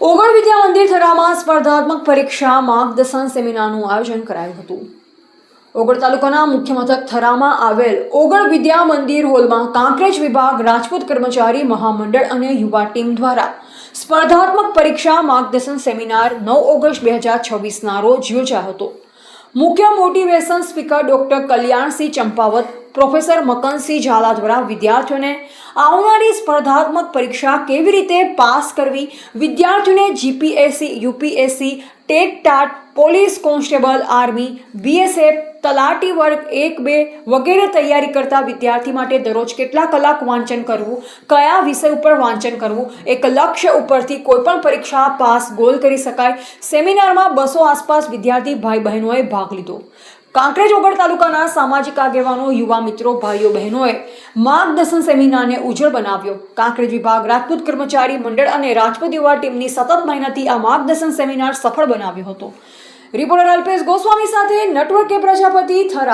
ઓગળ વિદ્યા મંદિર થરામાં સ્પર્ધાત્મક પરીક્ષા માર્ગદર્શન સેમિનારનું આયોજન કરાયું હતું। ઓગળ તાલુકાના મુખ્ય મથક થરામાં આવેલ ઓગળ વિદ્યા મંદિર હોલમાં કાંકરેજ વિભાગ રાજપૂત કર્મચારી મહામંડળ અને યુવા ટીમ દ્વારા સ્પર્ધાત્મક પરીક્ષા માર્ગદર્શન સેમિનાર 9 ઓગસ્ટ 2026ના રોજ યોજાયો હતો। મુખ્ય motivation speaker doctor Kalyansinh Champavat, professor Makansinh Zala દ્વારા વિદ્યાર્થીઓને આવનારી સ્પર્ધાત્મક પરીક્ષા કેવી રીતે પાસ કરવી, વિદ્યાર્થીઓને GPSC, UPSC, TET TAT, police constable, army, BSF, તલાટી વર્ગ 1-2 વગેરે તૈયારી કરતા વિદ્યાર્થી માટે દરરોજ કેટલા કલાક વાંચન કરવું, કયા વિષય ઉપર વાંચન કરવું, એક લક્ષ્ય ઉપરથી કોઈપણ પરીક્ષા પાસ ગોલ કરી શકાય। સેમિનારમાં 200 આસપાસ વિદ્યાર્થી ભાઈ બહેનોએ ભાગ લીધો। કાંકરેજ ઓગળ તાલુકાના સામાજિક આગેવાનો, યુવા મિત્રો, ભાઈઓ બહેનોએ માર્ગદર્શન સેમિનારને ઉજ્જવળ બનાવ્યો। કાંકરેજ વિભાગ રાજપૂત કર્મચારી મંડળ અને રાજપૂત યુવા ટીમની સતત મહેનતથી આ માર્ગદર્શન સેમિનાર સફળ બનાવ્યો હતો। રિપોર્ટર અલ્પેશ ગોસ્વામી સાથે નેટવર્ક કે પ્રજાપતિ, થરા।